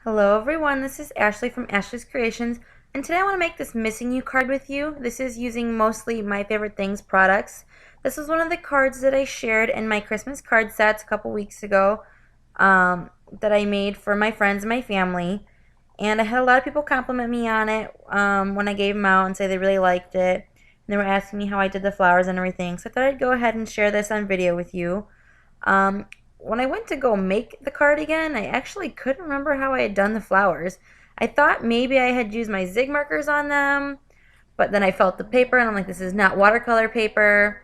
Hello everyone, this is Ashley from Ashley's Creations, and today I want to make this Missing You card with you. This is using mostly My Favorite Things products. This is one of the cards that I shared in my Christmas card sets a couple weeks ago that I made for my friends and my family. And I had a lot of people compliment me on it when I gave them out and say they really liked it. And they were asking me how I did the flowers and everything. So I thought I'd go ahead and share this on video with you. Um, when I went to go make the card again, I actually couldn't remember how I had done the flowers. I thought maybe I had used my zig markers on them, but then I felt the paper and I'm like, this is not watercolor paper.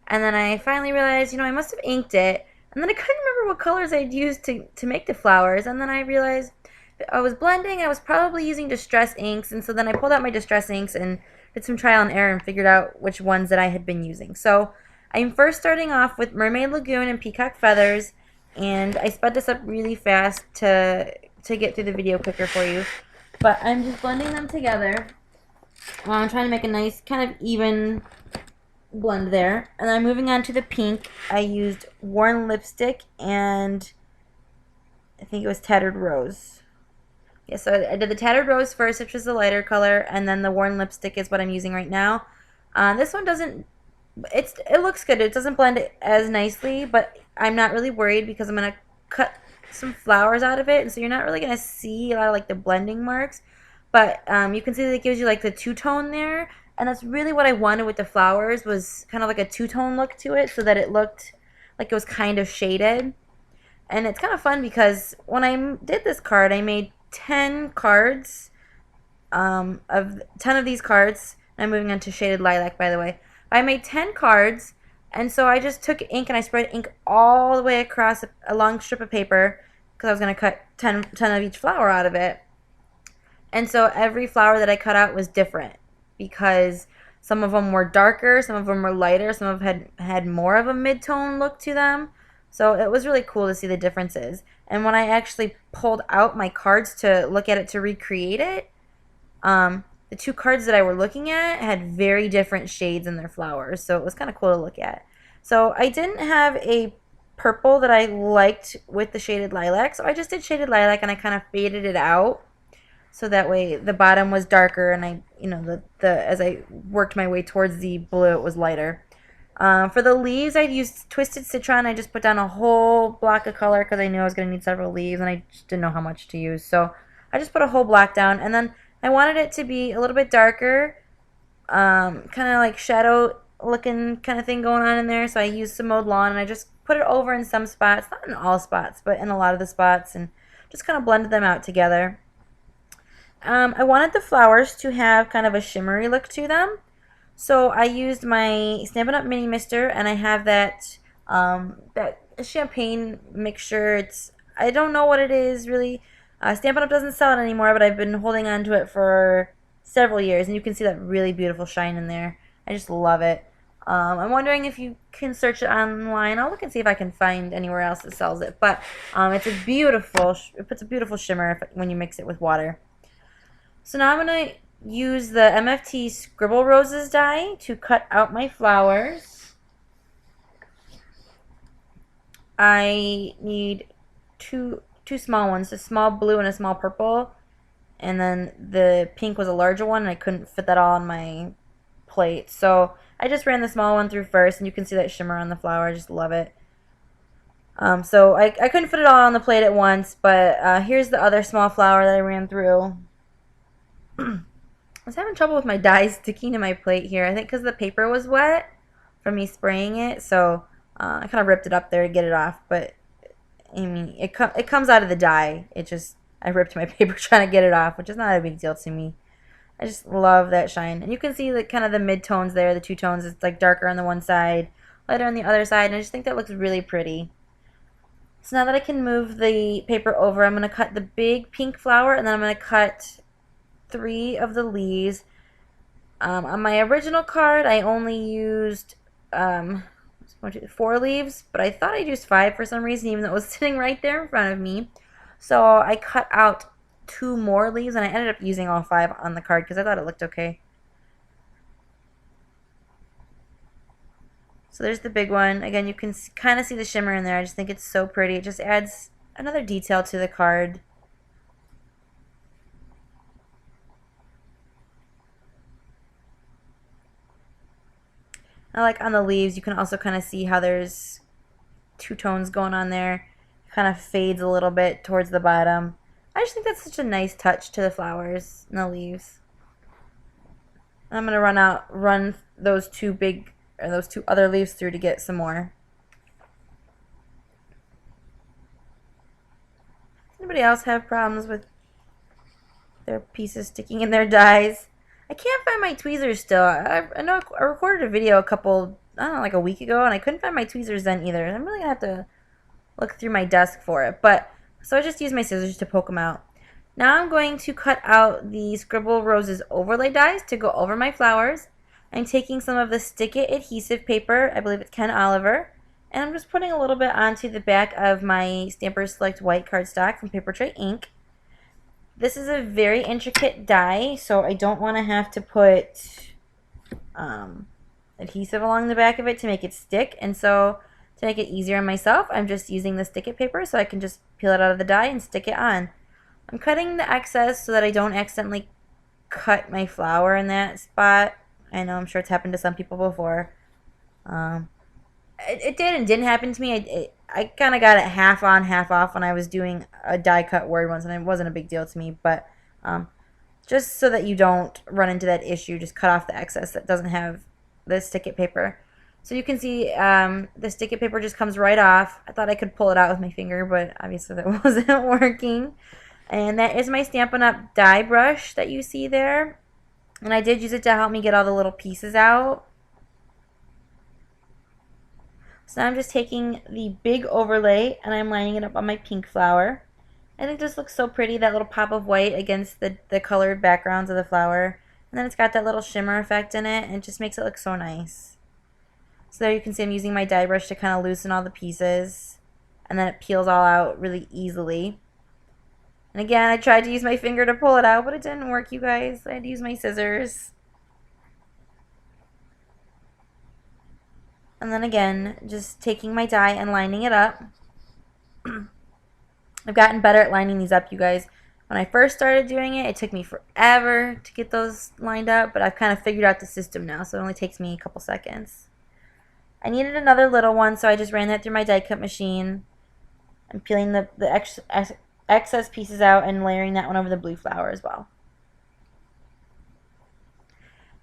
And then I finally realized, I must have inked it. And then I couldn't remember what colors I'd used to make the flowers. And then I realized I was blending, I was probably using distress inks. And so then I pulled out my distress inks and did some trial and error and figured out which ones that I had been using. So I'm first starting off with Mermaid Lagoon and Peacock Feathers, and I sped this up really fast to get through the video quicker for you. But I'm just blending them together. I'm trying to make a nice kind of even blend there. And then I'm moving on to the pink. I used Worn Lipstick and I think it was Tattered Rose. Yeah, so I did the Tattered Rose first, which is the lighter color, and then the Worn Lipstick is what I'm using right now. This one doesn't it looks good. It doesn't blend as nicely, but I'm not really worried because I'm gonna cut some flowers out of it, and so you're not really gonna see a lot of like the blending marks. But you can see that it gives you like the two-tone there, and that's really what I wanted with the flowers, was kind of like a two-tone look to it, so that it looked like it was kind of shaded. And it's kind of fun because when I did this card, I made 10 cards. Of 10 of these cards. I'm moving on to Shaded Lilac, by the way. I made 10 cards, and so I just took ink and I spread ink all the way across a long strip of paper because I was going to cut 10 of each flower out of it. And so every flower that I cut out was different because some of them were darker, some of them were lighter, some of them had more of a mid-tone look to them. So it was really cool to see the differences. And when I actually pulled out my cards to look at it to recreate it, the two cards that I were looking at had very different shades in their flowers, so it was kind of cool to look at. So I didn't have a purple that I liked with the Shaded Lilac, so I just did Shaded Lilac and I kind of faded it out so that way the bottom was darker and the as I worked my way towards the blue, it was lighter. For the leaves, I used Twisted Citron. I just put down a whole block of color because I knew I was going to need several leaves and I just didn't know how much to use. So I just put a whole block down, and then I wanted it to be a little bit darker, kind of like shadow looking kind of thing going on in there. So I used some mowed lawn and I just put it over in some spots, not in all spots, but in a lot of the spots, and just kind of blended them out together. I wanted the flowers to have kind of a shimmery look to them. So I used my Stampin' Up! Mini Mister, and I have that champagne mixture. I don't know what it is really. Stampin' Up! Doesn't sell it anymore, but I've been holding on to it for several years, and you can see that really beautiful shine in there. I just love it. I'm wondering if you can search it online. I'll look and see if I can find anywhere else that sells it. But it's it puts a beautiful shimmer when you mix it with water. So now I'm going to use the MFT Scribble Roses die to cut out my flowers. I need two small ones, a small blue and a small purple, and then the pink was a larger one and I couldn't fit that all on my plate, so I just ran the small one through first, and you can see that shimmer on the flower. I just love it. So I couldn't fit it all on the plate at once, but here's the other small flower that I ran through. I was having trouble with my dye sticking to my plate here. I think because the paper was wet from me spraying it, so I kind of ripped it up there to get it off. But I mean, it comes out of the dye. I ripped my paper trying to get it off, which is not a big deal to me. I just love that shine, and you can see kind of the mid tones there, the two tones. It's like darker on the one side, lighter on the other side, and I just think that looks really pretty. So now that I can move the paper over, I'm going to cut the big pink flower, and then I'm going to cut 3 of the leaves. On my original card, I only used 4 leaves, but I thought I'd used 5 for some reason, even though it was sitting right there in front of me. So I cut out 2 more leaves, and I ended up using all 5 on the card because I thought it looked okay. So there's the big one. Again, you can kind of see the shimmer in there. I just think it's so pretty. It just adds another detail to the card. And like on the leaves, you can also kind of see how there's two tones going on there. It kind of fades a little bit towards the bottom. I just think that's such a nice touch to the flowers and the leaves. And I'm gonna run those two other leaves through to get some more. Does anybody else have problems with their pieces sticking in their dies? I can't find my tweezers still. I know I recorded a video I don't know, like a week ago, and I couldn't find my tweezers then either. I'm really gonna have to look through my desk for it. So I just used my scissors to poke them out. Now I'm going to cut out the Scribble Roses overlay dies to go over my flowers. I'm taking some of the Stick It adhesive paper, I believe it's Ken Oliver, and I'm just putting a little bit onto the back of my Stampers Select White cardstock from Paper Tray Ink. This is a very intricate die, so I don't want to have to put adhesive along the back of it to make it stick, and so to make it easier on myself, I'm just using the Stick It paper so I can just peel it out of the die and stick it on. I'm cutting the excess so that I don't accidentally cut my flower in that spot. I know, I'm sure it's happened to some people before. It did and didn't happen to me. I kind of got it half on, half off when I was doing a die cut word once, and it wasn't a big deal to me. But just so that you don't run into that issue, just cut off the excess that doesn't have the Stick It paper. So you can see the Stick It paper just comes right off. I thought I could pull it out with my finger, but obviously that wasn't working. And that is my Stampin' Up! Die brush that you see there. And I did use it to help me get all the little pieces out. So now I'm just taking the big overlay and I'm lining it up on my pink flower. I think this looks so pretty, that little pop of white against the colored backgrounds of the flower. And then it's got that little shimmer effect in it and it just makes it look so nice. So there you can see I'm using my die brush to kind of loosen all the pieces. And then it peels all out really easily. And again, I tried to use my finger to pull it out, but it didn't work, you guys. I had to use my scissors. And then again, just taking my die and lining it up. I've gotten better at lining these up, you guys. When I first started doing it, it took me forever to get those lined up, but I've kind of figured out the system now, so it only takes me a couple seconds. I needed another little one, so I just ran that through my die cut machine. I'm peeling the excess pieces out and layering that one over the blue flower as well.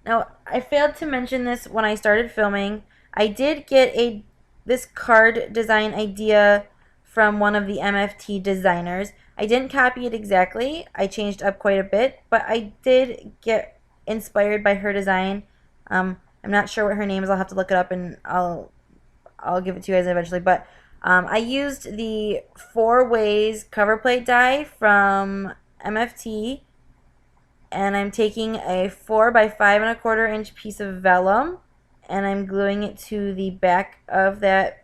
Now, I failed to mention this when I started filming. I did get this card design idea from one of the MFT designers. I didn't copy it exactly. I changed up quite a bit, but I did get inspired by her design. I'm not sure what her name is. I'll have to look it up and I'll give it to you guys eventually, but I used the 4 Ways cover plate die from MFT, and I'm taking a 4 by 5 1/4 inch piece of vellum, and I'm gluing it to the back of that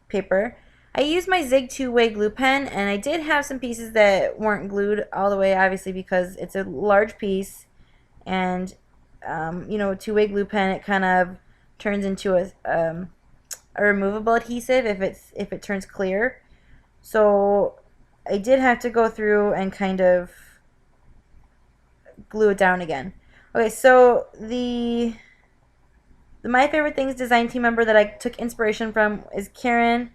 paper. I used my Zig 2-way glue pen, and I did have some pieces that weren't glued all the way, obviously, because it's a large piece, and you know, a 2-way glue pen, it kind of turns into a removable adhesive if it turns clear. So I did have to go through and kind of glue it down again. Okay, so the My Favorite Things design team member that I took inspiration from is Karen.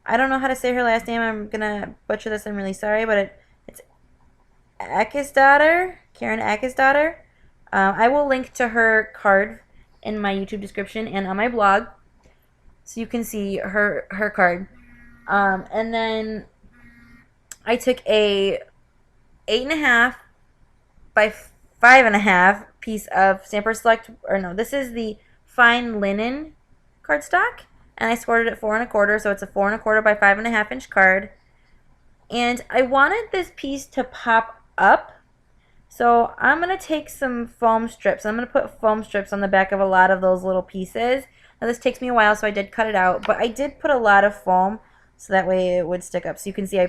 I don't know how to say her last name. I'm gonna butcher this. I'm really sorry, but it's Akisdottir, Karen Akisdottir. I will link to her card in my YouTube description and on my blog, so you can see her card. And then I took a 8.5 by 5.5 piece of Stampers Select, or no, this is the fine linen cardstock, and I scored it at 4 1/4, so it's a 4 1/4 by 5.5 inch card. And I wanted this piece to pop up, so I'm going to take some foam strips. I'm going to put foam strips on the back of a lot of those little pieces. Now this takes me a while, so I did cut it out, but I did put a lot of foam so that way it would stick up. So you can see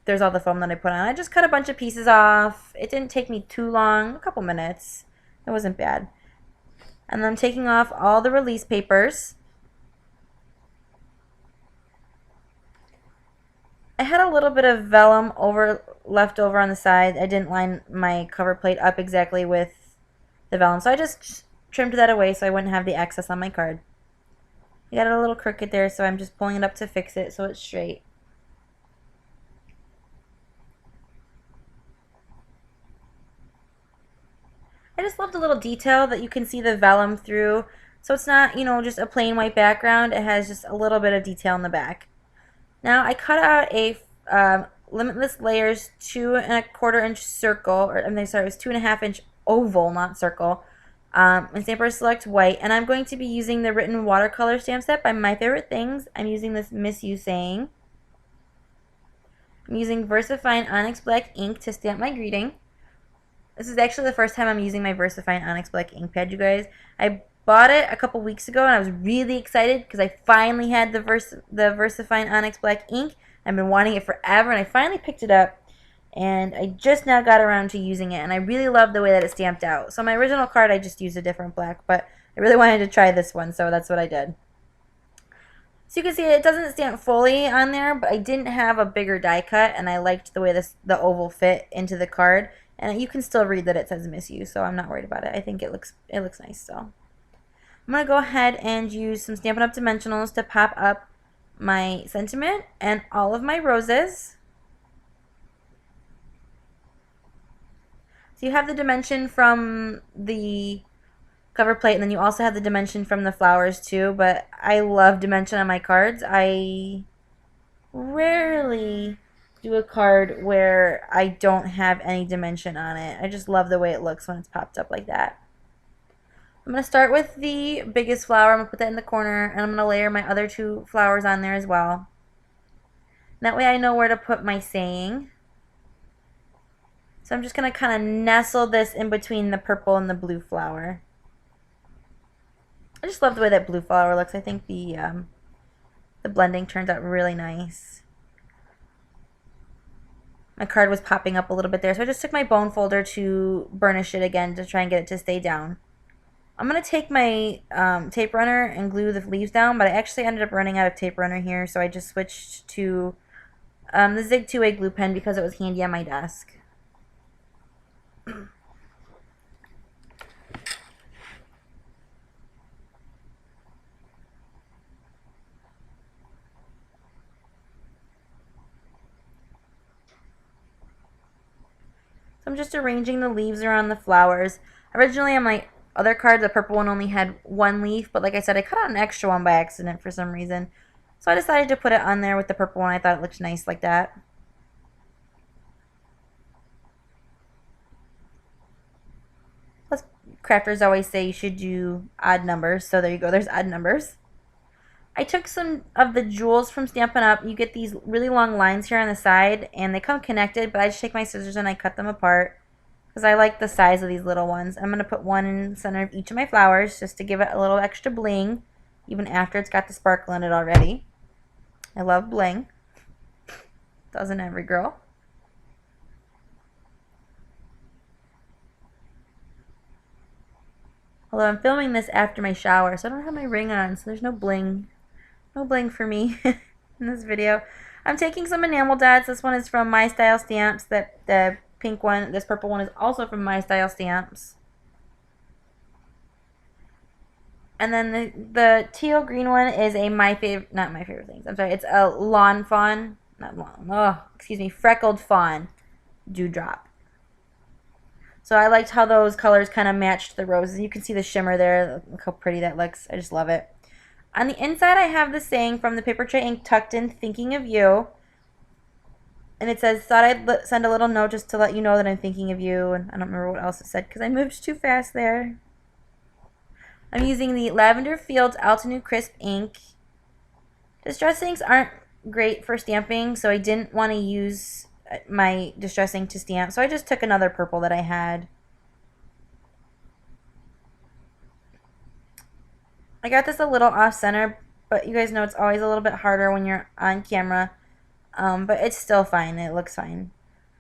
there's all the foam that I put on. I just cut a bunch of pieces off. It didn't take me too long, a couple minutes. It wasn't bad. And then I'm taking off all the release papers. I had a little bit of vellum left over on the side. I didn't line my cover plate up exactly with the vellum, so I just trimmed that away so I wouldn't have the excess on my card. I got it a little crooked there, so I'm just pulling it up to fix it so it's straight. I just love the little detail that you can see the vellum through. So it's not, you know, just a plain white background. It has just a little bit of detail in the back. Now I cut out a Limitless Layers 2¼ inch circle, or I'm sorry, it was 2½ inch oval, not circle. And Stamper Select White, and I'm going to be using the written watercolor stamp set by My Favorite Things. I'm using this Miss You Saying. I'm using VersaFine Onyx Black ink to stamp my greeting. This is actually the first time I'm using my VersaFine Onyx Black ink pad, you guys. I bought it a couple weeks ago and I was really excited because I finally had the VersaFine Onyx Black ink. I've been wanting it forever and I finally picked it up and I just now got around to using it and I really love the way that it's stamped out. So my original card I just used a different black, but I really wanted to try this one, so that's what I did. So you can see it doesn't stamp fully on there, but I didn't have a bigger die cut and I liked the way the oval fit into the card. And you can still read that it says Miss You, so I'm not worried about it. I think it looks nice. So I'm going to go ahead and use some Stampin' Up! Dimensionals to pop up my sentiment and all of my roses. So you have the dimension from the cover plate, and then you also have the dimension from the flowers too, but I love dimension on my cards. I rarely do a card where I don't have any dimension on it. I just love the way it looks when it's popped up like that. I'm going to start with the biggest flower. I'm going to put that in the corner, and I'm going to layer my other 2 flowers on there as well. That way I know where to put my saying. So I'm just going to kind of nestle this in between the purple and the blue flower. I just love the way that blue flower looks. I think the blending turns out really nice. My card was popping up a little bit there, so I just took my bone folder to burnish it again to try and get it to stay down. I'm going to take my tape runner and glue the leaves down, but I actually ended up running out of tape runner here, so I just switched to the Zig 2A glue pen because it was handy on my desk. So I'm just arranging the leaves around the flowers. Originally on my other card, the purple one only had 1 leaf, but like I said, I cut out an extra one by accident for some reason. So I decided to put it on there with the purple one. I thought it looked nice like that. Plus, crafters always say you should do odd numbers, so there you go, there's odd numbers. I took some of the jewels from Stampin' Up! You get these really long lines here on the side, and they come connected, but I just take my scissors and I cut them apart because I like the size of these little ones. I'm going to put one in the center of each of my flowers just to give it a little extra bling, even after it's got the sparkle in it already. I love bling. Doesn't every girl? Although I'm filming this after my shower, so I don't have my ring on, so there's no bling. No bling for me in this video. I'm taking some enamel dots. This one is from My Style Stamps. The pink one, this purple one is also from My Style Stamps. And then the teal green one is a not My Favorite Things. I'm sorry, it's a Lawn Fawn, not lawn. Oh, excuse me, Freckled Fawn dewdrop. So I liked how those colors kind of matched the roses. You can see the shimmer there. Look how pretty that looks. I just love it. On the inside, I have the saying from the paper tray ink tucked in, thinking of you. And it says, thought I'd send a little note just to let you know that I'm thinking of you. And I don't remember what else it said because I moved too fast there. I'm using the Lavender Fields Altenew Crisp ink. Distress inks aren't great for stamping, so I didn't want to use my distress ink to stamp. So I just took another purple that I had. I got this a little off center, but you guys know it's always a little bit harder when you're on camera. But it's still fine. It looks fine.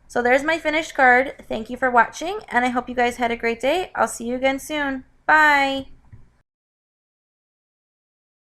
So there's my finished card. Thank you for watching, and I hope you guys had a great day. I'll see you again soon. Bye!